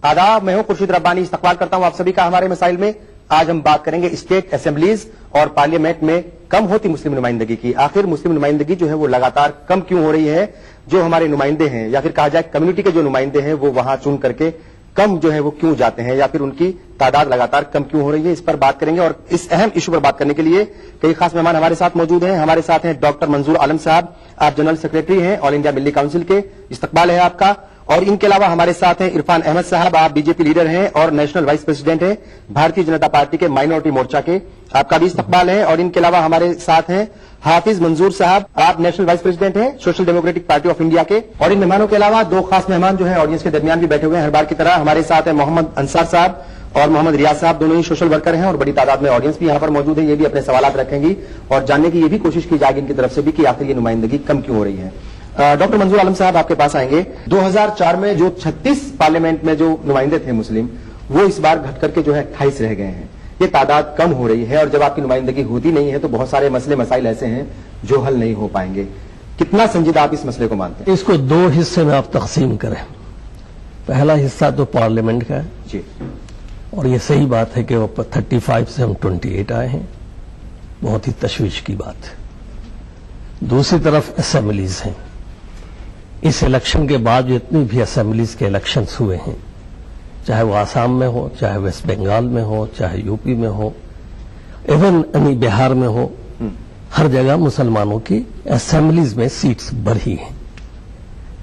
आदाब, मैं हूं खुर्शीद रब्बानी। इस्तकबाल करता हूं आप सभी का हमारे मसाइल में। आज हम बात करेंगे स्टेट असेंबलीज और पार्लियामेंट में कम होती मुस्लिम नुमाइंदगी की। आखिर मुस्लिम नुमाइंदगी जो है वो लगातार कम क्यों हो रही है? जो हमारे नुमाइंदे हैं या फिर कहा जाए कम्युनिटी के जो नुमाइंदे हैं वो वहां चुन करके कम जो है वो क्यों जाते हैं, या फिर उनकी तादाद लगातार कम क्यों हो रही है, इस पर बात करेंगे। और इस अहम इशू पर बात करने के लिए कई खास मेहमान हमारे साथ मौजूद हैं। हमारे साथ हैं डॉक्टर मंजूर आलम साहब, आप जनरल सेक्रेटरी हैं ऑल इंडिया मिल्ली काउंसिल के, इस्तकबाल है आपका। और इनके अलावा हमारे साथ हैं इरफान अहमद साहब, आप बीजेपी लीडर हैं और नेशनल वाइस प्रेसिडेंट हैं भारतीय जनता पार्टी के माइनॉरिटी मोर्चा के, आपका भी इस्तकबाल है। और इनके अलावा हमारे साथ हैं हाफिज मंजूर साहब, आप नेशनल वाइस प्रेसिडेंट हैं social democratic party of India के। और इन मेहमानों के अलावा दो खास मेहमान जो है ऑडियंस के दरमियान भी बैठे हुए हैं हर बार की तरह। हमारे साथ है मोहम्मद अंसार साहब और मोहम्मद रियाज साहब, दोनों ही सोशल वर्कर हैं और बड़ी तादाद में ऑडियंस भी यहां पर मौजूद है। ये भी अपने सवाल रखेंगी और जानने की ये भी कोशिश की जाएगी इनकी तरफ से भी कि आखिर ये नुमाइंदगी कम क्यों हो रही है। डॉक्टर मंजूर आलम साहब, आपके पास आएंगे। 2004 में जो 36 पार्लियामेंट में जो नुमाइंदे थे मुस्लिम, वो इस बार घट करके जो है 28 रह गए हैं। ये तादाद कम हो रही है और जब आपकी नुमाइंदगी होती नहीं है तो बहुत सारे मसले मसाइल ऐसे हैं जो हल नहीं हो पाएंगे। कितना संजीदा आप इस मसले को मानते हैं? इसको दो हिस्से में आप तकसीम करें। पहला हिस्सा तो पार्लियामेंट का है जी, और ये सही बात है कि वो 35 से हम 28 आए हैं, बहुत ही तशवीश की बात है। दूसरी तरफ असेंबलीज हैं। इस इलेक्शन के बाद जो इतनी भी असेंबलीज के इलेक्शंस हुए हैं, चाहे वो आसाम में हो, चाहे वेस्ट बंगाल में हो, चाहे यूपी में हो, इवन बिहार में हो, हर जगह मुसलमानों की असेंबलीज में सीट्स बढ़ी हैं।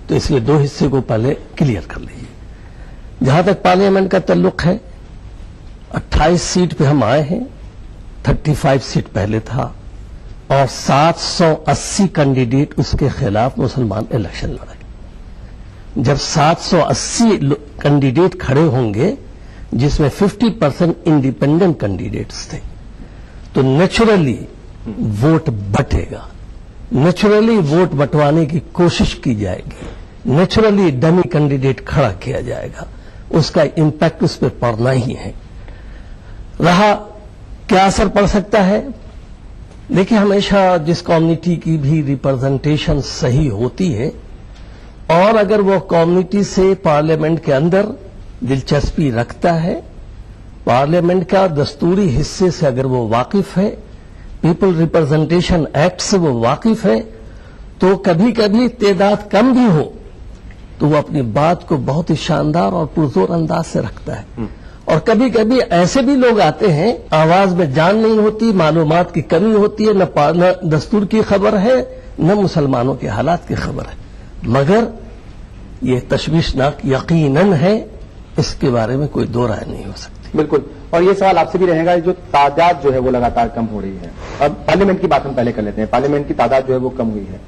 तो इसलिए दो हिस्से को पहले क्लियर कर लीजिए। जहां तक पार्लियामेंट का ताल्लुक है, 28 सीट पे हम आए हैं, 35 सीट पहले था और 780 कैंडिडेट उसके खिलाफ मुसलमान इलेक्शन लड़े। जब 780 कैंडिडेट खड़े होंगे जिसमें 50% इंडिपेंडेंट कैंडिडेट्स थे, तो नेचुरली वोट बटेगा, नेचुरली वोट बंटवाने की कोशिश की जाएगी, नेचुरली डमी कैंडिडेट खड़ा किया जाएगा, उसका इंपैक्ट उस पर पड़ना ही है। रहा क्या असर पड़ सकता है? देखिए, हमेशा जिस कम्युनिटी की भी रिप्रेजेंटेशन सही होती है और अगर वो कम्युनिटी से पार्लियामेंट के अंदर दिलचस्पी रखता है, पार्लियामेंट का दस्तूरी हिस्से से अगर वो वाकिफ है, पीपल रिप्रेजेंटेशन एक्ट से वो वाकिफ है, तो कभी कभी तादाद कम भी हो तो वो अपनी बात को बहुत ही शानदार और पुरजोर अंदाज से रखता है। और कभी कभी ऐसे भी लोग आते हैं, आवाज में जान नहीं होती, मालूमात की कमी होती है, न दस्तूर की खबर है न मुसलमानों के हालात की खबर है, मगर ये तशवीशनाक यकीनन है, इसके बारे में कोई दो राय नहीं हो सकती। बिल्कुल। और ये सवाल आपसे भी रहेगा, जो तादाद जो है वो लगातार कम हो रही है। अब पार्लियामेंट की बात हम पहले कर लेते हैं। पार्लियामेंट की तादाद जो है वो कम हुई है,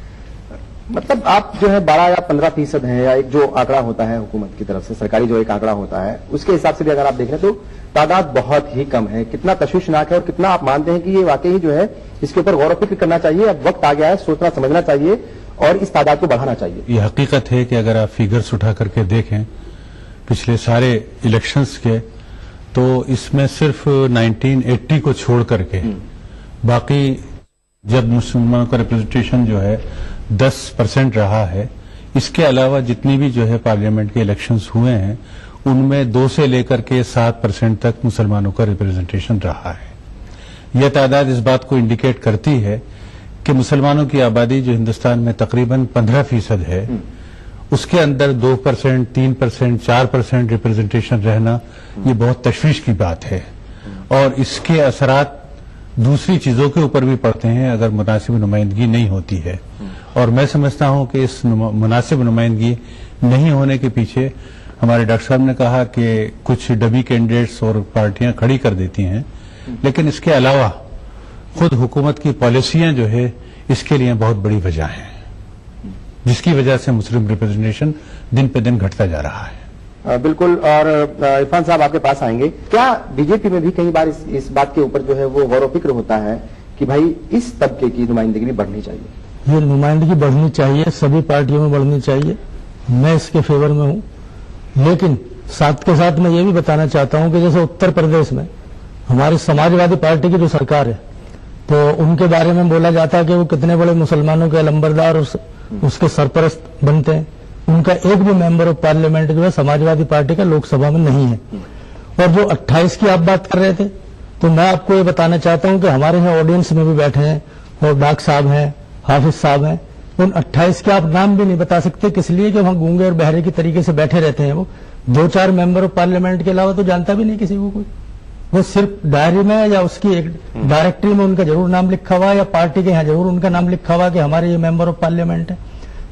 मतलब आप जो है 12 या 15% हैं, या एक जो आंकड़ा होता है हुकूमत की तरफ से, सरकारी जो एक आंकड़ा होता है, उसके हिसाब से भी अगर आप देख रहे हैं तो तादाद बहुत ही कम है। कितना तशवीशनाक है और कितना आप मानते हैं कि ये वाकई जो है इसके ऊपर गौर व फिक्र करना चाहिए, अब वक्त आ गया है, सोचना समझना चाहिए और इस तादाद को बढ़ाना चाहिए। ये हकीकत है कि अगर आप फिगर्स उठा करके देखें पिछले सारे इलेक्शंस के, तो इसमें सिर्फ 1980 को छोड़ करके बाकी जब मुसलमानों का रिप्रेजेंटेशन जो है 10% रहा है, इसके अलावा जितनी भी जो है पार्लियामेंट के इलेक्शंस हुए हैं उनमें 2 से लेकर के 7% तक मुसलमानों का रिप्रेजेंटेशन रहा है। यह तादाद इस बात को इंडिकेट करती है कि मुसलमानों की आबादी जो हिंदुस्तान में तकरीबन 15% है, उसके अंदर 2%, 3%, 4% रिप्रेजेंटेशन रहना ये बहुत तशवीश की बात है। और इसके असरात दूसरी चीजों के ऊपर भी पड़ते हैं अगर मुनासिब नुमाइंदगी नहीं होती है। और मैं समझता हूं कि इस मुनासिब नुमाइंदगी नहीं होने के पीछे हमारे डॉक्टर साहब ने कहा कि कुछ डमी कैंडिडेट्स और पार्टियां खड़ी कर देती हैं, लेकिन इसके अलावा खुद हुकूमत की पॉलिसियां जो है इसके लिए बहुत बड़ी वजह है, जिसकी वजह से मुस्लिम रिप्रेजेंटेशन दिन पे दिन घटता जा रहा है। बिल्कुल। और इरफान साहब, आपके पास आएंगे। क्या बीजेपी में भी कई बार इस बात के ऊपर जो है वो गौर व फिक्र होता है कि भाई इस तबके की नुमाइंदगी भी बढ़नी चाहिए? ये नुमाइंदगी बढ़नी चाहिए, सभी पार्टियों में बढ़नी चाहिए, मैं इसके फेवर में हूं। लेकिन साथ के साथ मैं ये भी बताना चाहता हूं कि जैसे उत्तर प्रदेश में हमारी समाजवादी पार्टी की जो सरकार है, तो उनके बारे में बोला जाता है कि वो कितने बड़े मुसलमानों के अलंबरदार उसके सरपरस्त बनते हैं। उनका एक भी मेंबर ऑफ पार्लियामेंट जो है समाजवादी पार्टी का लोकसभा में नहीं है। और जो 28 की आप बात कर रहे थे, तो मैं आपको ये बताना चाहता हूं कि हमारे यहाँ ऑडियंस में भी बैठे हैं और डाक साहब हैं, हाफिज साहब हैं, उन 28 के आप नाम भी नहीं बता सकते, किस लिए कि वहां गूंगे और बहरे की तरीके से बैठे रहते हैं। वो 2-4 मेंबर ऑफ पार्लियामेंट के अलावा तो जानता भी नहीं किसी को कोई। वो सिर्फ डायरी में या उसकी एक डायरेक्टरी में उनका जरूर नाम लिखा हुआ है, या पार्टी के यहाँ जरूर उनका नाम लिखा हुआ कि हमारे ये मेंबर ऑफ पार्लियामेंट है।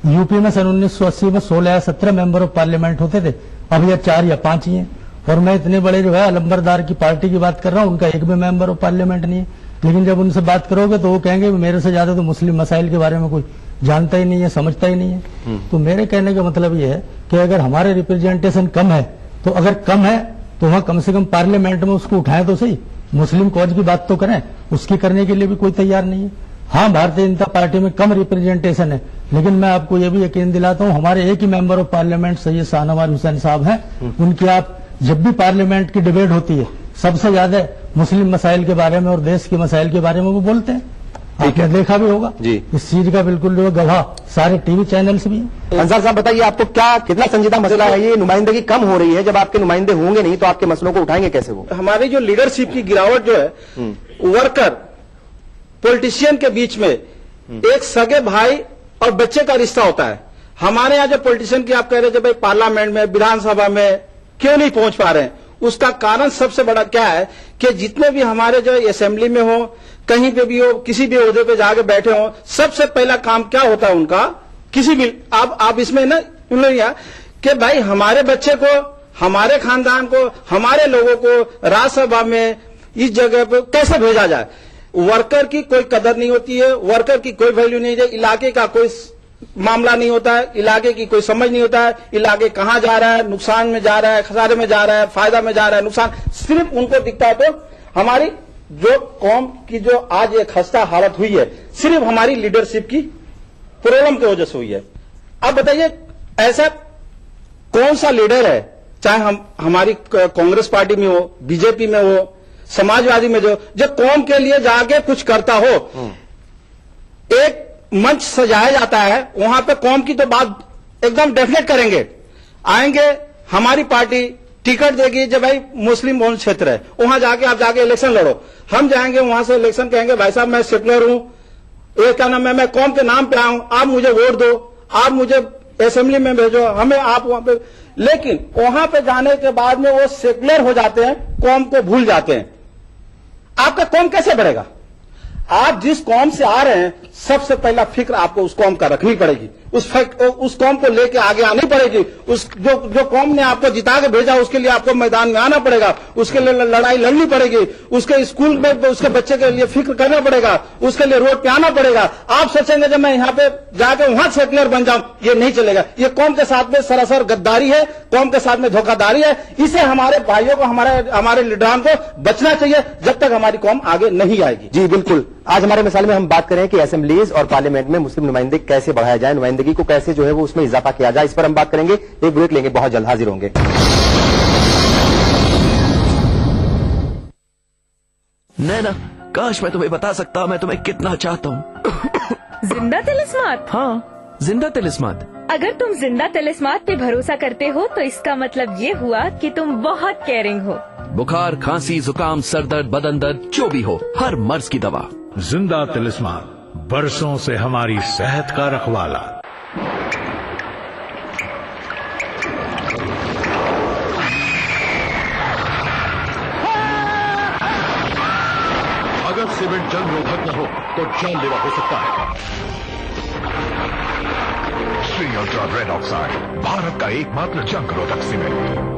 यूपी में सन 1980 में 16 या 17 मेंबर ऑफ पार्लियामेंट होते थे, अब ये 4 या 5 ही हैं। और मैं इतने बड़े जो है अलंबरदार की पार्टी की बात कर रहा हूं, उनका एक भी मेंबर ऑफ पार्लियामेंट नहीं है। लेकिन जब उनसे बात करोगे तो वो कहेंगे मेरे से ज्यादा तो मुस्लिम मसाइल के बारे में कोई जानता ही नहीं है, समझता ही नहीं है। तो मेरे कहने का मतलब ये है कि अगर हमारे रिप्रेजेंटेशन कम है, तो अगर कम है तो वहां कम से कम पार्लियामेंट में उसको उठाएं तो सही, मुस्लिम कॉज की बात तो करें, उसकी करने के लिए भी कोई तैयार नहीं है। हाँ, भारतीय जनता पार्टी में कम रिप्रेजेंटेशन है, लेकिन मैं आपको ये भी यकीन दिलाता हूं हमारे एक ही member of parliament Syed Shahnawaz Hussain साहब हैं। उनकी आप जब भी पार्लियामेंट की डिबेट होती है, सबसे ज्यादा मुस्लिम मसाइल के बारे में और देश के मसाइल के बारे में वो बोलते हैं। आपने देखा भी होगा जी। इस चीज का बिल्कुल जो गवाह सारे टीवी चैनल्स भी हैं। अंसार साहब बताइए, आपको क्या कितना संजीदा मसला है ये? नुमाइंदगी कम हो रही है, जब आपके नुमाइंदे होंगे नहीं तो आपके मसलों को उठाएंगे कैसे वो? हमारी जो लीडरशिप की गिरावट जो है, वर्कर पॉलिटिशियन के बीच में एक सगे भाई और बच्चे का रिश्ता होता है। हमारे यहाँ जो पॉलिटिशियन की आप कह रहे थे भाई पार्लियामेंट में, विधानसभा में क्यों नहीं पहुंच पा रहे हैं, उसका कारण सबसे बड़ा क्या है कि जितने भी हमारे जो असेंबली में हो, कहीं पे भी हो, किसी भी ओहदे पे जाके बैठे हो, सबसे पहला काम क्या होता है उनका, किसी भी आप इसमें ना कि भाई हमारे बच्चे को, हमारे खानदान को, हमारे लोगों को राज्यसभा में इस जगह पे कैसे भेजा जाए। वर्कर की कोई कदर नहीं होती है, वर्कर की कोई वैल्यू नहीं है, इलाके का कोई मामला नहीं होता है, इलाके की कोई समझ नहीं होता है, इलाके कहां जा रहा है, नुकसान में जा रहा है, खसारे में जा रहा है, फायदा में जा रहा है, नुकसान सिर्फ उनको दिखता है। तो हमारी जो कौम की जो आज एक खस्ता हालत हुई है, सिर्फ हमारी लीडरशिप की प्रॉब्लम की वजह से हुई है। अब बताइए ऐसा कौन सा लीडर है, चाहे हमारी कांग्रेस पार्टी में हो, बीजेपी में हो, समाजवादी में जो कौम के लिए जाके कुछ करता हो। एक मंच सजाया जाता है, वहां पे कौम की तो बात एकदम डेफिनेट करेंगे, आएंगे, हमारी पार्टी टिकट देगी जब भाई मुस्लिम बहुल क्षेत्र है, वहां जाके आप जाके इलेक्शन लड़ो। हम जाएंगे वहां से इलेक्शन, कहेंगे भाई साहब मैं सेकुलर हूं, ये क्या नाम है, मैं कौम के नाम पे आया हूं, आप मुझे वोट दो, आप मुझे असेंबली में भेजो, हमें आप वहां पे। लेकिन वहां पे जाने के बाद में वो सेकुलर हो जाते हैं, कौम को भूल जाते हैं। आपका कौम कैसे बढ़ेगा? आप जिस कौम से आ रहे हैं, सबसे पहला फिक्र आपको उस कौम का रखनी पड़ेगी, उस कौम को लेके आगे आनी पड़ेगी। उस जो कौम ने आपको जिता के भेजा, उसके लिए आपको मैदान में आना पड़ेगा, उसके लिए लड़ाई लड़नी पड़ेगी, उसके स्कूल में उसके बच्चे के लिए फिक्र करना पड़ेगा, उसके लिए रोड पे आना पड़ेगा। आप सोचेंगे जब मैं यहाँ पे जाके वहां सेकुलर बन जाऊं, ये नहीं चलेगा। ये कौम के साथ में सरासर गद्दारी है, कौम के साथ में धोखाधड़ी है। इसे हमारे भाइयों को, हमारे लीडरान को बचना चाहिए, जब तक हमारी कौम आगे नहीं आएगी। जी बिल्कुल। आज हमारे मिसाल में हम बात करें कि असेंबलीज और पार्लियामेंट में मुस्लिम नुमाइंदगी कैसे बढ़ाया जाए, नुमाइंदगी को कैसे जो है वो उसमें इजाफा किया जाए, इस पर हम बात करेंगे। एक ब्रेक लेंगे, बहुत जल्द हाजिर होंगे। नैना, काश मैं तुम्हें बता सकता मैं तुम्हें कितना चाहता हूँ। जिंदा तिलिस्मात? हाँ, जिंदा तिलिस्मात। अगर तुम जिंदा तिलिस्मात पे भरोसा करते हो तो इसका मतलब ये हुआ कि तुम बहुत केयरिंग हो। बुखार, खांसी, जुकाम, सर दर्द, बदन दर्द, जो भी हो, हर मर्ज की दवा। जिंदा तिलिस्मान, बरसों से हमारी सेहत का रखवाला। अगर सीमेंट जंग रोधक न हो तो जानलेवा हो सकता है। Shri ultra red oxide, Bharat का एकमात्र जंग रोधक सीमेंट।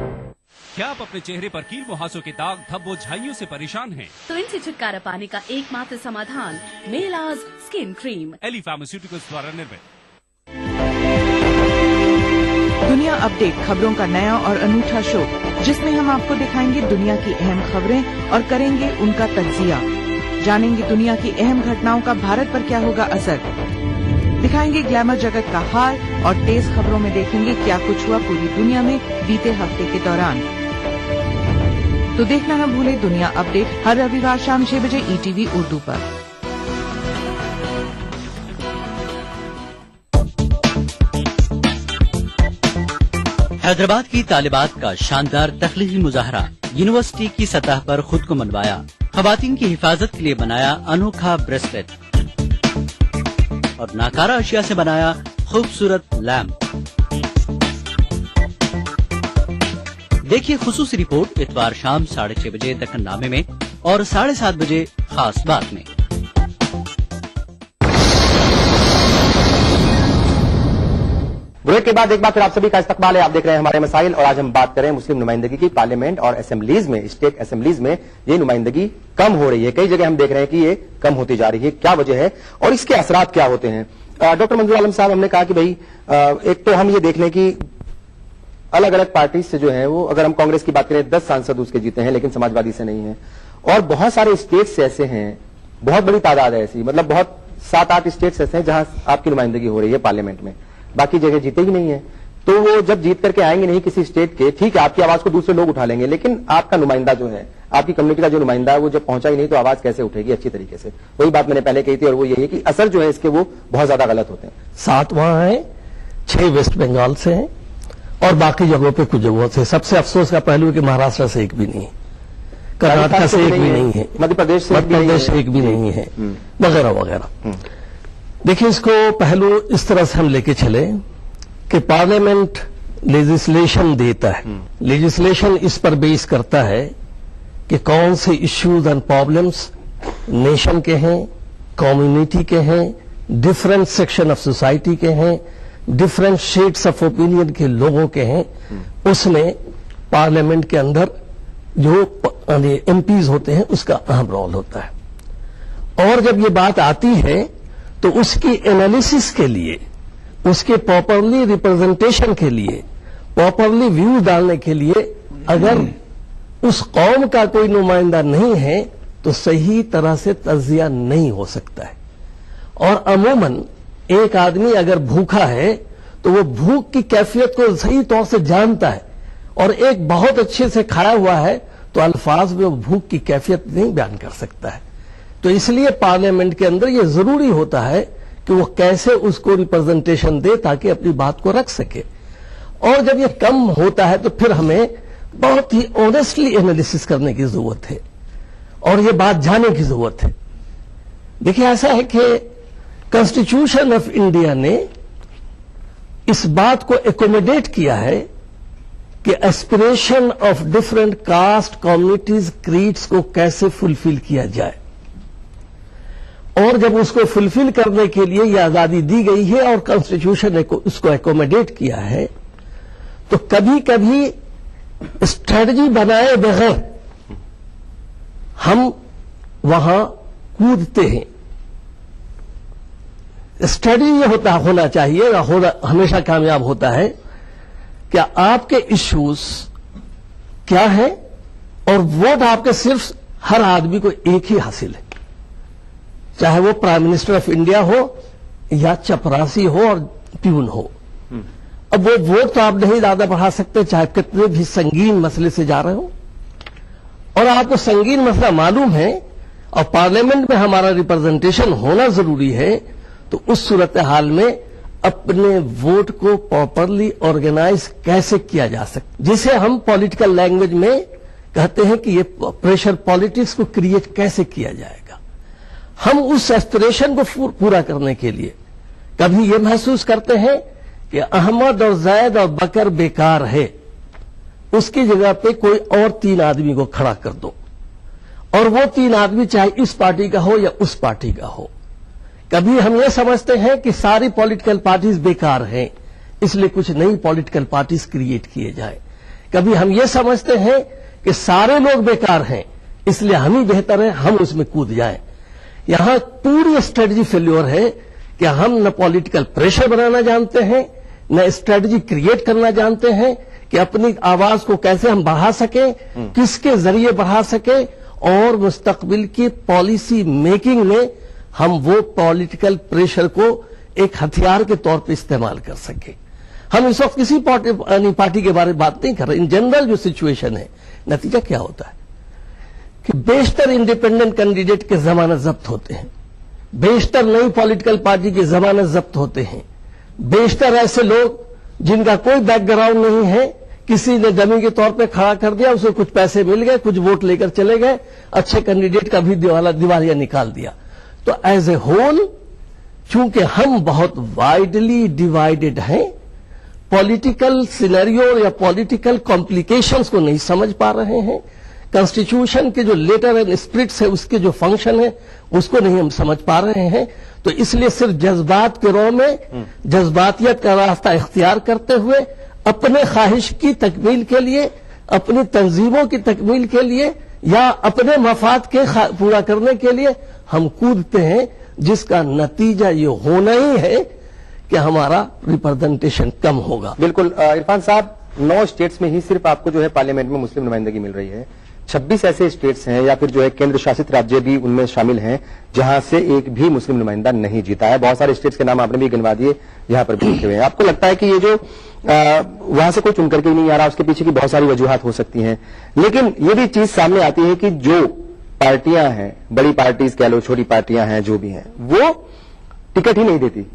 क्या आप अपने चेहरे पर कील मुहासों के दाग, धब्बों, झाइयों से परेशान हैं? तो इनसे छुटकारा पाने का एकमात्र समाधान मेलाज स्किन क्रीम, एली फार्मास्यूटिकल्स द्वारा निर्मित। दुनिया अपडेट, खबरों का नया और अनूठा शो, जिसमें हम आपको दिखाएंगे दुनिया की अहम खबरें और करेंगे उनका तज्जिया। जानेंगे दुनिया की अहम घटनाओं का भारत पर क्या होगा असर। दिखाएंगे ग्लैमर जगत का हाल और तेज खबरों में देखेंगे क्या कुछ हुआ पूरी दुनिया में बीते हफ्ते के दौरान। तो देखना न भूले दुनिया अपडेट हर रविवार शाम 6 बजे ETV उर्दू पर। حیدرآباد کی طالبات کا شاندار تخلیقی مظاہرہ، یونیورسٹی کی سطح پر خود کو منوایا، خواتین کی حفاظت کے لیے بنایا انوکھا بریسلیٹ اور ناکارہ اشیاء سے بنایا خوبصورت لیمپ۔ دیکھیے خصوصی رپورٹ اتوار شام 6:30 بجے دکن نامے میں اور 7:30 بجے خاص بات میں۔ بریک کے بعد ایک بار پھر آپ سبھی کا استقبال ہے، آپ دیکھ رہے ہیں ہمارے مسائل، اور آج ہم بات کریں مسلم نمائندگی کی۔ پارلیمنٹ اور اسمبلیز میں، اسٹیٹ اسمبلیز میں یہ نمائندگی کم ہو رہی ہے، کئی جگہ ہم دیکھ رہے ہیں کہ یہ کم ہوتی جا رہی ہے، کیا وجہ ہے اور اس کے اثرات کیا ہوتے ہیں؟ ڈاکٹر منظور عالم صاحب، ہم نے کہا کہ بھائی ایک تو ہم یہ دیکھ لیں کہ الگ الگ پارٹیز سے جو ہے وہ، اگر ہم کانگریس کی بات کریں 10 سانسد اس کے جیتے ہیں لیکن سماجوادی سے نہیں ہیں، اور بہت سارے اسٹیٹس ایسے ہیں، بہت بڑی تعداد ہے ایسی، مطلب بہت 7-8 اسٹیٹس ایسے ہیں جہاں آپ کی نمائندگی ہو رہی ہے پارلیمنٹ میں، باقی جگہ جیتے ہی نہیں ہیں۔ تو وہ جب جیت کر کے آئیں گے نہیں کسی اسٹیٹ کے، ٹھیک ہے آپ کی آواز کو دوسرے لوگ اٹھا لیں گے، لیکن آپ کا نمائندہ جو ہے، آپ کی کمیونٹی کا جو نمائندہ ہے، وہ جب پہنچا ہی نہیں تو آواز کیسے اٹھے گی اچھی طریقے سے؟ وہی بات میں نے پہلے کہی تھی، اور وہ یہی ہے کہ اثر جو ہے اس کے وہ بہت زیادہ غلط ہوتے ہیں۔ 7 وہاں ہیں، 6 ویسٹ بنگال سے ہیں اور باقی جگہوں پہ کچھ جگہوں سے۔ سب سے افسوس کا پہلو ہے کہ مہاراشٹر سے ایک بھی نہیں ہے، کرناٹک سے ایک بھی نہیں ہے، مدھیہ پردیش سے ایک بھی نہیں ہے، وغیرہ وغیرہ۔ دیکھیں اس کو پہلو اس طرح سے ہم لے کے چلے کہ پارلیمنٹ لیجسلیشن دیتا ہے، لیجسلیشن اس پر بیس کرتا ہے کہ کون سے ایشوز اینڈ پرابلمس نیشن کے ہیں، کمیونٹی کے ہیں، ڈفرینٹ سیکشن آف سوسائٹی کے ہیں، ڈفرینٹ شیڈس آف اوپینین کے لوگوں کے ہیں، اس میں پارلیمنٹ کے اندر جو ایم پیز ہوتے ہیں اس کا اہم رول ہوتا ہے۔ اور جب یہ بات آتی ہے تو اس کی انالیسس کے لیے، اس کے پراپرلی ریپرزنٹیشن کے لیے، پراپرلی ویو ڈالنے کے لیے اگر اس قوم کا کوئی نمائندہ نہیں ہے تو صحیح طرح سے تجزیہ نہیں ہو سکتا ہے۔ اور عموماً ایک آدمی اگر بھوکا ہے تو وہ بھوک کی کیفیت کو صحیح طور سے جانتا ہے، اور ایک بہت اچھے سے کھڑا ہوا ہے تو الفاظ میں وہ بھوک کی کیفیت نہیں بیان کر سکتا ہے۔ تو اس لیے پارلیمنٹ کے اندر یہ ضروری ہوتا ہے کہ وہ کیسے اس کو ریپرزنٹیشن دے تاکہ اپنی بات کو رکھ سکے۔ اور جب یہ کم ہوتا ہے تو پھر ہمیں بہت ہی آنیسٹلی انالیسس کرنے کی ضرورت ہے اور یہ بات جاننے کی ضرورت ہے۔ دیکھیں ایسا ہے کہ کانسٹیٹیوشن آف انڈیا نے اس بات کو ایکوموڈیٹ کیا ہے کہ aspiration of different caste, communities, creeds کو کیسے فلفل کیا جائے، اور جب اس کو فلفل کرنے کے لیے یہ آزادی دی گئی ہے اور کانسٹیٹیوشن نے اس کو ایکوموڈیٹ کیا ہے، تو کبھی کبھی اسٹریٹجی بنائے بغیر ہم وہاں کودتے ہیں۔ اسٹریٹجی یہ ہونا چاہیے، ہمیشہ کامیاب ہوتا ہے کہ آپ کے ایشوز کیا ہیں اور ووٹ آپ کے صرف ہر آدمی کو ایک ہی حاصل ہے، چاہے وہ پرائم منسٹر آف انڈیا ہو یا چپراسی ہو اور پیون ہو۔ اب وہ ووٹ تو آپ نہیں زیادہ بڑھا سکتے چاہے کتنے بھی سنگین مسئلے سے جا رہے ہو، اور آپ کو سنگین مسئلہ معلوم ہے اور پارلیمنٹ میں ہمارا ریپرزنٹیشن ہونا ضروری ہے، تو اس صورتحال میں اپنے ووٹ کو پراپرلی آرگنائز کیسے کیا جا سکتا، جسے ہم پولیٹیکل لینگویج میں کہتے ہیں کہ یہ پریشر پالیٹکس کو کریٹ کیسے کیا جائے گا۔ ہم اس ایسپریشن کو پورا کرنے کے لیے کبھی یہ محسوس کرتے ہیں کہ احمد اور زید اور بکر بیکار ہے، اس کی جگہ پہ کوئی اور 3 آدمی کو کھڑا کر دو، اور وہ 3 آدمی چاہے اس پارٹی کا ہو یا اس پارٹی کا ہو۔ کبھی ہم یہ سمجھتے ہیں کہ ساری پولیٹیکل پارٹیز بیکار ہیں، اس لیے کچھ نئی پولیٹیکل پارٹیز کریٹ کیے جائیں۔ کبھی ہم یہ سمجھتے ہیں کہ سارے لوگ بیکار ہیں، اس لیے ہم ہی بہتر ہیں، ہم اس میں کود جائیں۔ یہاں پوری اسٹریٹجی فیلیور ہے کہ ہم نہ پولیٹیکل پریشر بنانا جانتے ہیں، نہ اسٹریٹجی کریٹ کرنا جانتے ہیں کہ اپنی آواز کو کیسے ہم بڑھا سکیں، کس کے ذریعے بڑھا سکیں، اور مستقبل کی پالیسی میکنگ میں ہم وہ پولیٹیکل پریشر کو ایک ہتھیار کے طور پہ استعمال کر سکیں۔ ہم اس وقت کسی پارٹی کے بارے میں بات نہیں کر رہے، ان جنرل جو سچویشن ہے، نتیجہ کیا ہوتا ہے کہ بیشتر انڈیپینڈنٹ کینڈیڈیٹ کے ضمانت ضبط ہوتے ہیں، بیشتر نئی پولیٹیکل پارٹی کے ضمانت ضبط ہوتے ہیں، بیشتر ایسے لوگ जिनका कोई बैकग्राउंड नहीं है, किसी ने डमी के तौर पे खड़ा कर दिया, उसे कुछ पैसे मिल गए, कुछ वोट लेकर चले गए, अच्छे कैंडिडेट का भी दिवालिया निकाल दिया। तो एज ए होल चूंकि हम बहुत वाइडली डिवाइडेड हैं, पॉलिटिकल सिनेरियो या पॉलिटिकल कॉम्प्लिकेशंस को नहीं समझ पा रहे हैं, कॉन्स्टिट्यूशन के जो लेटर एंड स्पिरिट्स है उसके जो फंक्शन है उसको नहीं हम समझ पा रहे हैं, तो इसलिए सिर्फ जज्बात के रौ में जज्बातियत का रास्ता इख्तियार करते हुए अपने ख्वाहिश की तकमील के लिए, अपनी तंजीमों की तकमील के लिए या अपने मफाद के पूरा करने के लिए हम कूदते हैं, जिसका नतीजा ये होना ही है कि हमारा रिप्रेजेंटेशन कम होगा। बिल्कुल इरफान साहब, 9 स्टेट्स में ही सिर्फ आपको जो है पार्लियामेंट में मुस्लिम नुमाइंदगी मिल रही है। 26 ऐसे स्टेट्स हैं या फिर जो है केंद्र शासित राज्य भी उनमें शामिल हैं जहां से एक भी मुस्लिम नुमाइंदा नहीं जीता है। बहुत सारे स्टेट्स के नाम आपने भी गिनवा दिए, यहां पर भी लिखे हुए हैं। आपको लगता है कि ये जो वहां से कोई चुन करके ही नहीं आ रहा, उसके पीछे की बहुत सारी वजूहात हो सकती हैं, लेकिन ये भी चीज सामने आती है कि जो पार्टियां हैं, बड़ी पार्टीज कह लो, छोटी पार्टियां हैं, जो भी हैं, वो टिकट ही नहीं देती,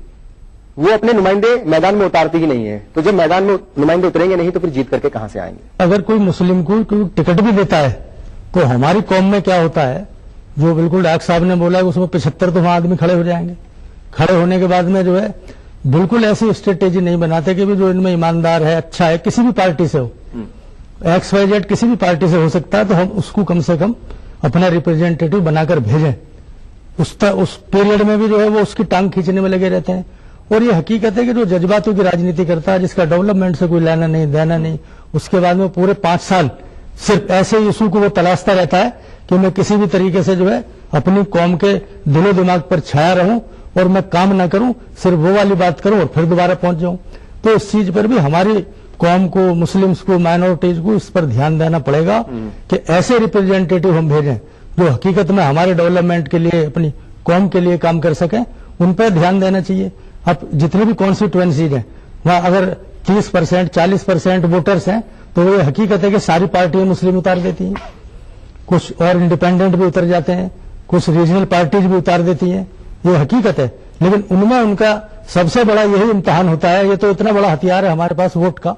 वो अपने नुमाइंदे मैदान में उतारती ही नहीं है। तो जब मैदान में नुमाइंदे उतरेंगे नहीं तो फिर जीत करके कहां से आएंगे? अगर कोई मुस्लिम को कोई टिकट भी देता है तो हमारी कौम में क्या होता है, जो बिल्कुल डॉक्टर साहब ने बोला है, उसमें 75 तो वहां आदमी खड़े हो जाएंगे। खड़े होने के बाद में जो है बिल्कुल ऐसी स्ट्रेटेजी नहीं बनाते कि भी जो इनमें ईमानदार है, अच्छा है, किसी भी पार्टी से हो, XYZ किसी भी पार्टी से हो सकता है, तो हम उसको कम से कम अपना रिप्रेजेंटेटिव बनाकर भेजें। उस पीरियड में भी जो है वो उसकी टांग खींचने में लगे रहते हैं। और ये हकीकत है कि जो जज्बातों की राजनीति करता है, जिसका डेवलपमेंट से कोई लेना नहीं देना नहीं, उसके बाद में पूरे 5 साल सिर्फ ऐसे इशू को वो तलाशता रहता है कि मैं किसी भी तरीके से जो है अपनी कौम के दिलो दिमाग पर छाया रहूं और मैं काम ना करूं, सिर्फ वो वाली बात करूं और फिर दोबारा पहुंच जाऊं। तो इस चीज पर भी हमारी कौम को, मुस्लिम्स को, माइनॉरिटीज को इस पर ध्यान देना पड़ेगा कि ऐसे रिप्रेजेंटेटिव हम भेजें जो हकीकत में हमारे डेवलपमेंट के लिए, अपनी कौम के लिए काम कर सकें। उन पर ध्यान देना चाहिए। अब जितने भी कॉन्स्टिट्यूएंसीज हैं वहां अगर 30% 40% वोटर्स हैं तो ये हकीकत है कि सारी पार्टियां मुस्लिम उतार देती हैं, कुछ और इंडिपेंडेंट भी उतर जाते हैं, कुछ रीजनल पार्टीज भी उतार देती हैं, ये हकीकत है। लेकिन उनमें उनका सबसे बड़ा यही इम्तिहान होता है। ये तो इतना बड़ा हथियार है हमारे पास वोट का,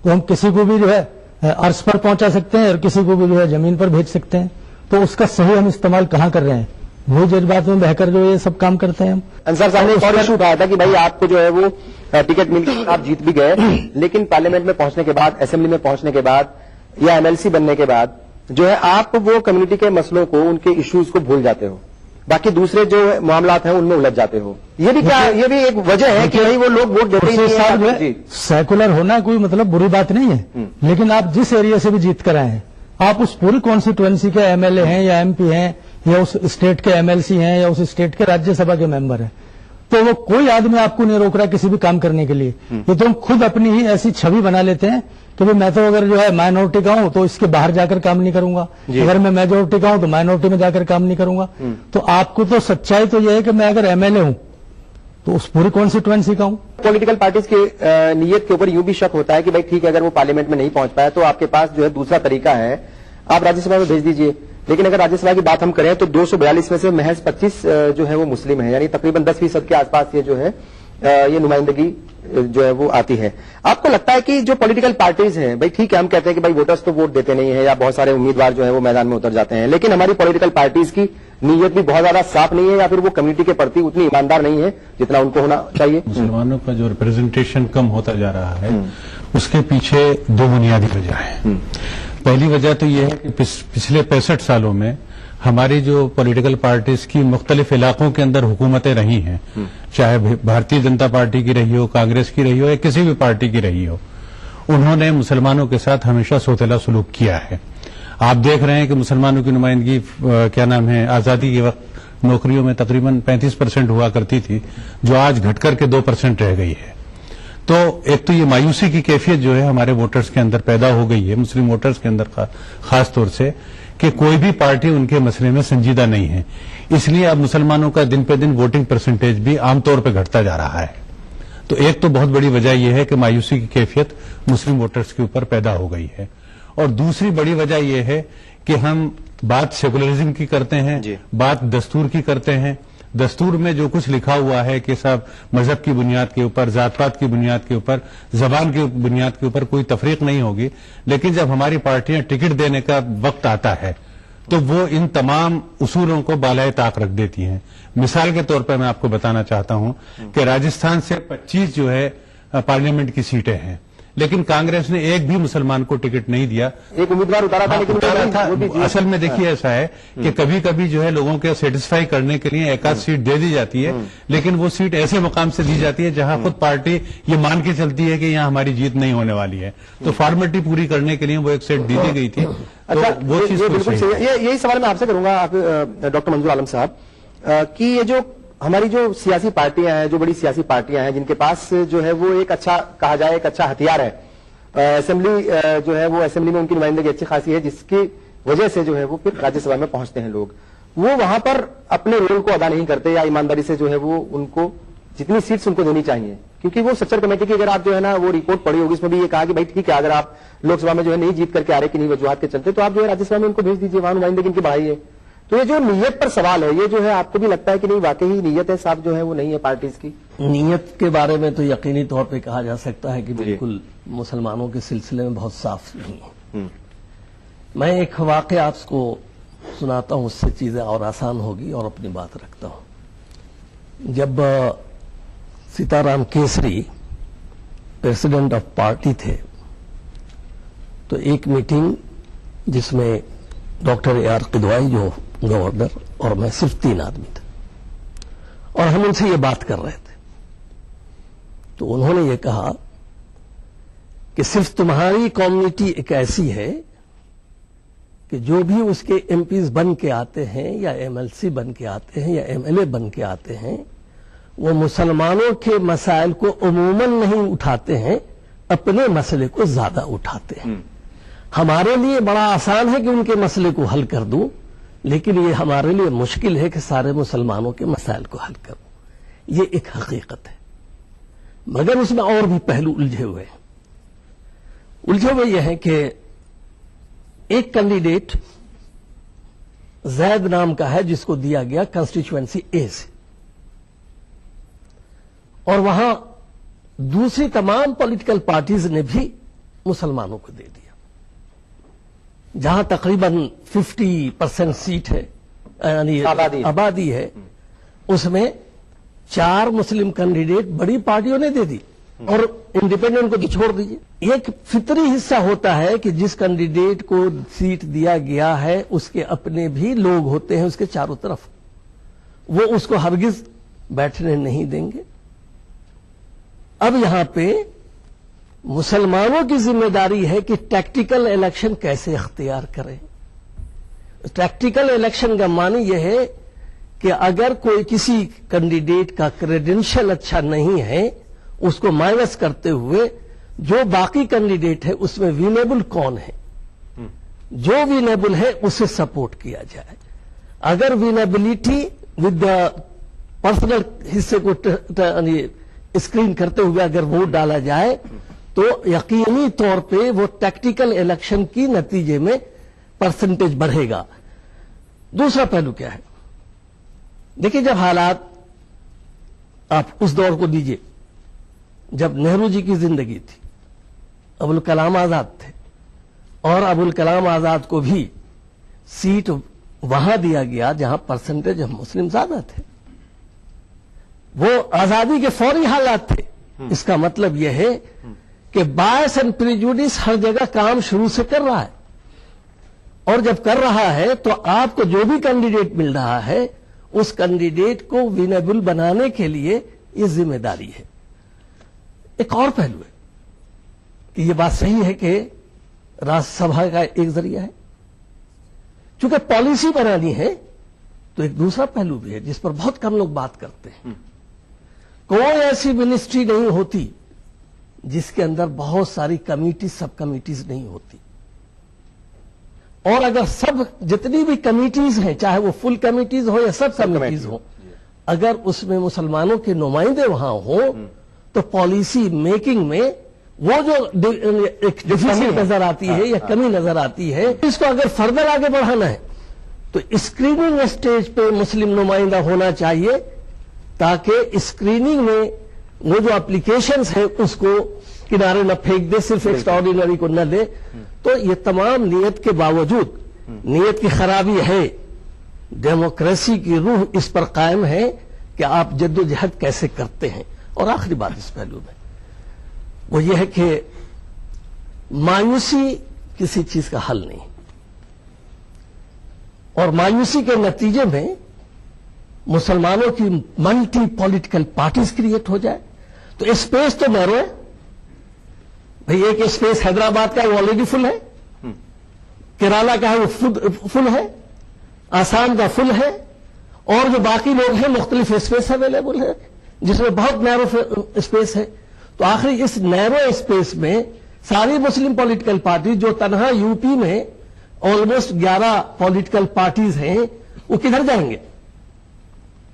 तो हम किसी को भी जो है अर्श पर पहुंचा सकते हैं और किसी को भी जो है जमीन पर भेज सकते हैं। तो उसका सही हम इस्तेमाल कहां कर रहे हैं, वो जज्बात में बहकर जो ये सब काम करते हैं हम। अंसार साहब ने एक और इशू उठाया था कि भाई आपको जो है वो टिकट मिल गई, आप जीत भी गए, लेकिन पार्लियामेंट में पहुंचने के बाद, असेंबली में पहुंचने के बाद या MLC बनने के बाद जो है आप वो कम्युनिटी के मसलों को, उनके इश्यूज को भूल जाते हो, बाकी दूसरे जो मामलात हैं उनमें उलझ जाते हो। ये भी क्या, ये भी एक वजह है कि भाई वो लोग वोट देते ही नहीं हैं। सेकुलर होना कोई मतलब बुरी बात नहीं है, लेकिन आप जिस एरिया से भी जीत कर आए हैं, आप उस पूरी कॉन्स्टिट्यूएंसी के MLA हैं या MP हैं या उस स्टेट के MLC हैं या उस स्टेट के राज्यसभा के मेंबर हैं, तो वो कोई आदमी आपको नहीं रोक रहा किसी भी काम करने के लिए। ये तो हम खुद अपनी ही ऐसी छवि बना लेते हैं कि भाई मैं तो अगर जो है माइनॉरिटी का हूं तो इसके बाहर जाकर काम नहीं करूंगा, अगर मैं मेजोरिटी का हूं तो माइनॉरिटी में जाकर काम नहीं करूंगा। तो आपको तो सच्चाई तो यह है कि मैं अगर MLA हूं तो उस पूरी कॉन्स्टिट्यूएंसी का हूं। पॉलिटिकल पार्टीज की नीयत के ऊपर यूं भी शक होता है कि भाई ठीक है, अगर वो पार्लियामेंट में नहीं पहुंच पाया तो आपके पास जो है दूसरा तरीका है, आप राज्यसभा में भेज दीजिए। लेकिन अगर राज्यसभा की बात हम करें तो 242 में से महज 25 जो है वो मुस्लिम है, यानी तकरीबन 10% के आसपास ये जो है ये नुमाइंदगी जो है वो आती है। आपको लगता है कि जो पॉलिटिकल पार्टीज हैं, भाई ठीक है हम कहते हैं कि भाई वोटर्स तो वोट देते नहीं है या बहुत सारे उम्मीदवार जो है वो मैदान में उतर जाते हैं, लेकिन हमारी पॉलिटिकल पार्टीज की नीयत भी बहुत ज्यादा साफ नहीं है या फिर वो कम्युनिटी के प्रति उतनी ईमानदार नहीं है जितना उनको होना चाहिए? मुसलमानों का जो रिप्रेजेंटेशन कम होता जा रहा है उसके पीछे 2 बुनियादी वजह है। पहली वजह तो यह है कि पिछले 65 सालों में हमारी जो पॉलिटिकल पार्टीज की मुख्तलिफ इलाकों के अंदर हुकूमतें रही हैं, चाहे भारतीय जनता पार्टी की रही हो, कांग्रेस की रही हो या किसी भी पार्टी की रही हो, उन्होंने मुसलमानों के साथ हमेशा सौतेला सलूक किया है। आप देख रहे हैं कि मुसलमानों की नुमाइंदगी क्या नाम है, आजादी के वक्त नौकरियों में तकरीबन 35% हुआ करती थी, जो आज घटकर के 2% रह गई है। तो एक तो ये मायूसी की कैफियत जो है हमारे वोटर्स के अंदर पैदा हो गई है, मुस्लिम वोटर्स के अंदर खास तौर से, कि कोई भी पार्टी उनके मसले में संजीदा नहीं है। इसलिए अब मुसलमानों का दिन पे दिन वोटिंग परसेंटेज भी आमतौर पर घटता जा रहा है। तो एक तो बहुत बड़ी वजह यह है कि मायूसी की कैफियत मुस्लिम वोटर्स के ऊपर पैदा हो गई है, और दूसरी बड़ी वजह यह है कि हम बात सेकुलरिज्म की करते हैं, बात दस्तूर की करते हैं, दस्तूर में जो कुछ लिखा हुआ है कि सब मजहब की बुनियाद के ऊपर, जात पात की बुनियाद के ऊपर, जबान की बुनियाद के ऊपर कोई तफरीक नहीं होगी, लेकिन जब हमारी पार्टियां टिकट देने का वक्त आता है तो वो इन तमाम उसूलों को बालाए ताक रख देती हैं। मिसाल के तौर पर मैं आपको बताना चाहता हूं कि राजस्थान से 25 जो है पार्लियामेंट की सीटें हैं, लेकिन कांग्रेस ने एक भी मुसलमान को टिकट नहीं दिया। एक उम्मीदवार उतारा था, लेकिन उतारा था। असल में देखिए ऐसा है कि कभी कभी जो है लोगों को सेटिस्फाई करने के लिए एक आध सीट दे दी जाती है, लेकिन वो सीट ऐसे मुकाम से दी जाती है जहां खुद पार्टी ये मान के चलती है कि यहाँ हमारी जीत नहीं होने वाली है, तो फॉर्मेलिटी पूरी करने के लिए वो एक सीट दे दी गई थी। अच्छा, तो वो चीज बिल्कुल सही है। यही सवाल मैं आपसे करूंगा, आप डॉक्टर मंजूर आलम साहब, कि ये जो हमारी जो सियासी पार्टियां हैं, जो बड़ी सियासी पार्टियां हैं, जिनके पास जो है वो एक अच्छा, कहा जाए एक अच्छा हथियार है, असेंबली जो है वो असेंबली में उनकी नुमाइंदगी अच्छी खासी है, जिसकी वजह से जो है वो फिर राज्यसभा में पहुंचते हैं लोग, वो वहां पर अपने रोल को अदा नहीं करते या ईमानदारी से जो है वो उनको जितनी सीट्स उनको देनी चाहिए, क्योंकि वो सच्चर कमेटी की अगर आप जो है ना वो रिपोर्ट पढ़ी होगी, इसमें भी ये कहा कि भाई ठीक है, अगर आप लोकसभा में जो है नहीं जीत करके आ रहे कि नहीं वजूहात के चलते, तो आप जो है राज्यसभा में उनको भेज दीजिए, वहां नुमाइंदगी इनकी बढ़ाइए। तो ये जो नीयत पर सवाल है, ये जो है आपको भी लगता है कि नहीं वाकई नीयत है साहब जो है वो नहीं है पार्टीज की? नीयत के बारे में तो यकीनी तौर पे कहा जा सकता है कि बिल्कुल मुसलमानों के सिलसिले में बहुत साफ नहीं है। मैं एक वाकया आपको सुनाता हूं, उससे चीजें और आसान होगी और अपनी बात रखता हूं। जब Sitaram Kesari president of party थे, तो एक मीटिंग जिसमें डॉक्टर ए.आर. किदवाई जो गवर्नर और मैं, सिर्फ 3 आदमी थे, और हम उनसे ये बात कर रहे थे, तो उन्होंने ये कहा कि सिर्फ तुम्हारी कम्युनिटी एक ऐसी है कि जो भी उसके एमपीज बन के आते हैं या एमएलसी बन के आते हैं या एमएलए बन के आते हैं, वो मुसलमानों के मसाइल को उमूमन नहीं उठाते हैं, अपने मसले को ज्यादा उठाते हैं। हमारे लिए बड़ा आसान है कि उनके मसले को हल कर दूं, लेकिन ये हमारे लिए मुश्किल है कि सारे मुसलमानों के मसाइल को हल करूं। ये एक हकीकत है, मगर उसमें और भी पहलू उलझे हुए हैं। उलझे हुए यह है कि एक कैंडिडेट जैद नाम का है, जिसको दिया गया कंस्टिट्यूएंसी ए से, और वहां दूसरी तमाम पॉलिटिकल पार्टीज ने भी मुसलमानों को दे दिया। जहां तकरीबन 50% सीट है, यानी आबादी है, उसमें 4 मुस्लिम कैंडिडेट बड़ी पार्टियों ने दे दी और इंडिपेंडेंट को तो छोड़ दीजिए। एक फितरी हिस्सा होता है कि जिस कैंडिडेट को सीट दिया गया है उसके अपने भी लोग होते हैं उसके चारों तरफ, वो उसको हरगिज बैठने नहीं देंगे। अब यहां पे मुसलमानों की जिम्मेदारी है कि टैक्टिकल इलेक्शन कैसे अख्तियार करें। टैक्टिकल इलेक्शन का मानी यह है कि अगर कोई किसी कैंडिडेट का क्रेडेंशियल अच्छा नहीं है, उसको माइनस करते हुए जो बाकी कैंडिडेट है उसमें विनेबल कौन है, जो विनेबल है उसे सपोर्ट किया जाए। अगर विनेबिलिटी विद पर्सनल हिस्से को स्क्रीन करते हुए अगर वोट डाला जाए तो यकीनी तौर पे वो टैक्टिकल इलेक्शन की नतीजे में परसेंटेज बढ़ेगा। दूसरा पहलू क्या है, देखिए, जब हालात आप उस दौर को दीजिए जब नेहरू जी की जिंदगी थी, अबुल कलाम आजाद थे, और अबुल कलाम आजाद को भी सीट वहां दिया गया जहां परसेंटेज मुस्लिम ज्यादा थे। वो आजादी के फौरी हालात थे। इसका मतलब यह है कि बायस एंड प्रिजुडिस हर जगह काम शुरू से कर रहा है, और जब कर रहा है तो आपको जो भी कैंडिडेट मिल रहा है उस कैंडिडेट को विनेबल बनाने के लिए ये जिम्मेदारी है। एक और पहलू है कि ये बात सही है कि राज्यसभा का एक जरिया है, चूंकि पॉलिसी बनानी है, तो एक दूसरा पहलू भी है जिस पर बहुत कम लोग बात करते हैं। कोई ऐसी मिनिस्ट्री नहीं होती जिसके अंदर बहुत सारी कमिटी, सब कमिटीज नहीं होती, और अगर सब जितनी भी कमिटीज हैं, चाहे वो फुल कमिटीज हो या सब कमिटीज हो, अगर उसमें मुसलमानों के नुमाइंदे वहां हो तो पॉलिसी मेकिंग में वो जो एक डिफिसिट नजर आती है या कमी नजर आती है, इसको अगर फर्दर आगे बढ़ाना है तो स्क्रीनिंग स्टेज पे मुस्लिम नुमाइंदा होना चाहिए, ताकि स्क्रीनिंग में वो जो एप्लीकेशंस है उसको किनारे न फेंक दे, सिर्फ एक्स्ट्राऑर्डिनरी को न दे। तो ये तमाम नियत के बावजूद, नियत की खराबी है, डेमोक्रेसी की रूह इस पर कायम है कि आप जद्दोजहद कैसे करते हैं। और आखिरी बात इस पहलू में वो ये है कि मायूसी किसी चीज का हल नहीं, और मायूसी के नतीजे में मुसलमानों की मल्टी पॉलिटिकल पार्टीज क्रिएट हो जाए तो स्पेस तो नैरो है भाई। एक स्पेस हैदराबाद का ऑलरेडी फुल है, केरला का है वो फुल है, आसाम का फुल है, और जो बाकी लोग हैं मुख्तलिफ स्पेस अवेलेबल है जिसमें बहुत नैरो स्पेस है। तो आखिर इस नैरो स्पेस में सारी मुस्लिम पॉलिटिकल पार्टी, जो तनहा यूपी में ऑलमोस्ट 11 पॉलिटिकल पार्टीज हैं, वो किधर जाएंगे?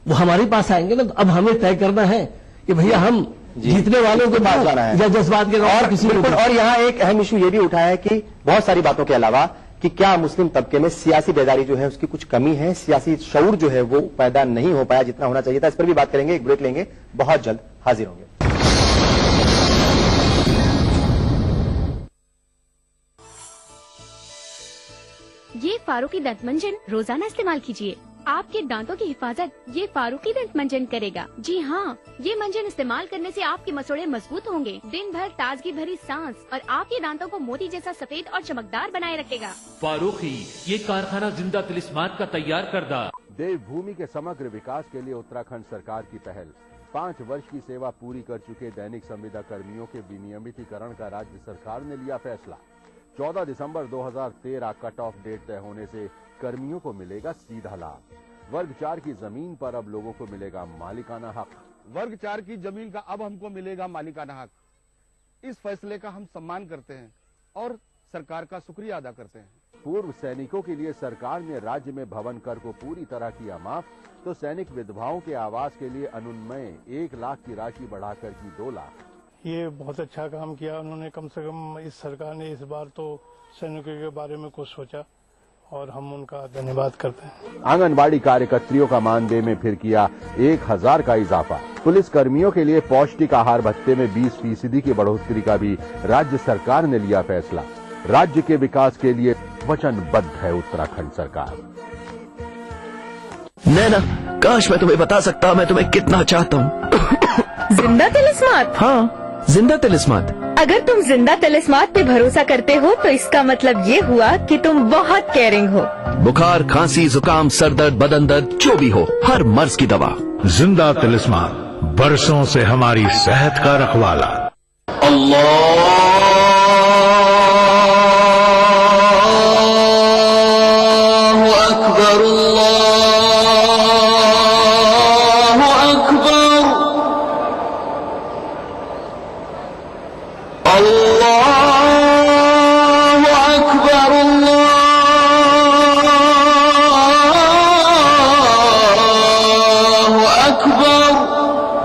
वो हमारे पास आएंगे ना। तो अब हमें तय करना है कि भैया हम जीतने वालों के पास जाना है या जज्बात के और किसी और यहाँ एक अहम इशू ये भी उठा है कि बहुत सारी बातों के अलावा कि क्या मुस्लिम तबके में सियासी बेदारी जो है उसकी कुछ कमी है, सियासी शऊर जो है वो पैदा नहीं हो पाया जितना होना चाहिए था। इस पर भी बात करेंगे, एक ब्रेक लेंगे, बहुत जल्द हाजिर होंगे। ये फारूकी दंत मंजन रोजाना इस्तेमाल कीजिए, आपके दांतों की हिफाजत ये फारूकी दंत मंजन करेगा। जी हाँ, ये मंजन इस्तेमाल करने से आपके मसूड़े मजबूत होंगे, दिन भर ताजगी भरी सांस, और आपके दांतों को मोती जैसा सफेद और चमकदार बनाए रखेगा। फारूकी, ये कारखाना जिंदा तिलिस्मात का तैयार करदा। देवभूमि के समग्र विकास के लिए उत्तराखंड सरकार की पहल। 5 वर्ष की सेवा पूरी कर चुके दैनिक संविदा कर्मियों के विनियमितीकरण का राज्य सरकार ने लिया फैसला। 14 दिसंबर 2013 कट ऑफ डेट तय होने से कर्मियों को मिलेगा सीधा लाभ। वर्ग 4 की जमीन पर अब लोगों को मिलेगा मालिकाना हक। वर्ग 4 की जमीन का अब हमको मिलेगा मालिकाना हक। इस फैसले का हम सम्मान करते हैं और सरकार का शुक्रिया अदा करते हैं। पूर्व सैनिकों के लिए सरकार ने राज्य में भवन कर को पूरी तरह किया माफ, तो सैनिक विधवाओं के आवास के लिए अनुन्वय 1 लाख की राशि बढ़ाकर की 2 लाख। ये बहुत अच्छा काम किया उन्होंने, कम से कम इस सरकार ने इस बार तो सैनिकों के बारे में कुछ सोचा और हम उनका धन्यवाद करते हैं। आंगनबाड़ी कार्यकर्तियों का मानदेय में फिर किया 1000 का इजाफा। पुलिस कर्मियों के लिए पौष्टिक आहार भत्ते में 20% की बढ़ोतरी का भी राज्य सरकार ने लिया फैसला। राज्य के विकास के लिए वचनबद्ध है उत्तराखंड सरकार। नैना, काश मैं तुम्हें बता सकता मैं तुम्हें कितना चाहता हूँ। जिंदा तिलिस्मात? हाँ, जिंदा तिलिस्मात। अगर तुम जिंदा तिलिस्मात पे भरोसा करते हो तो इसका मतलब ये हुआ कि तुम बहुत केयरिंग हो। बुखार, खांसी, जुकाम, सर दर्द, बदन दर्द, जो भी हो, हर मर्ज की दवा। जिंदा तिलिस्मात, बरसों से हमारी सेहत का रखवाला।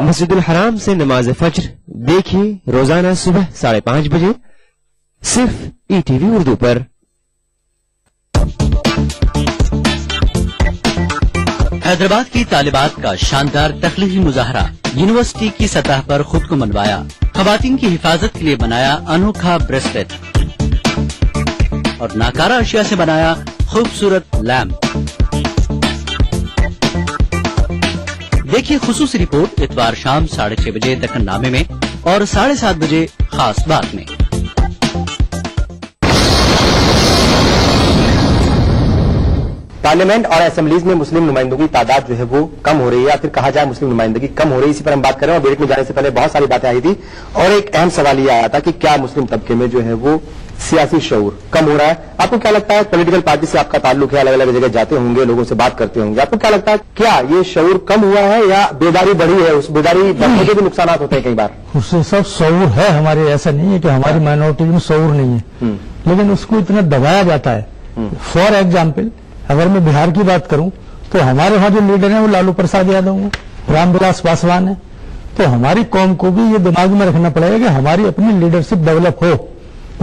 मस्जिदुल हराम से नमाज फज्र देखिए रोजाना सुबह 5:30 बजे सिर्फ ETV उर्दू पर। हैदराबाद की तालिबात का शानदार तख्लीकी मुजाहरा, यूनिवर्सिटी की सतह पर खुद को मनवाया, खवातीन की हिफाजत के लिए बनाया अनोखा ब्रेसलेट और नाकारा अशिया से बनाया खूबसूरत लैम्प। देखिए खुसूसी रिपोर्ट इतवार शाम 6:30 बजे दक्कन नामे में और 7:30 बजे खास बात में। पार्लियामेंट और असेंबलीज में मुस्लिम नुमाइंदों की तादाद जो है वो कम हो रही है, या फिर कहा जाए मुस्लिम नुमाइंदगी कम हो रही है, इसी पर हम बात कर रहे हैं। और ब्रेक में जाने से पहले बहुत सारी बातें आई थी और एक अहम सवाल ये आया था कि क्या मुस्लिम तबके में जो है वो सियासी शऊर कम हो रहा है। आपको क्या लगता है, पॉलिटिकल पार्टी से आपका ताल्लुक है, अलग अलग जगह जाते होंगे, लोगों से बात करते होंगे, आपको क्या लगता है क्या ये शऊर कम हुआ है या बेदारी बढ़ी है? उस बेदारी बढ़ने के भी नुकसान होते हैं कई बार। उससे सब शऊर है हमारे, ऐसा नहीं है कि हमारी माइनॉरिटी में शऊर नहीं है, लेकिन उसको इतना दबाया जाता है। फॉर एग्जाम्पल अगर मैं बिहार की बात करूं तो हमारे वहां जो लीडर हैं वो लालू प्रसाद यादव हैं, रामविलास पासवान है। तो हमारी कौम को भी ये दिमाग में रखना पड़ेगा कि हमारी अपनी लीडरशिप डेवलप हो।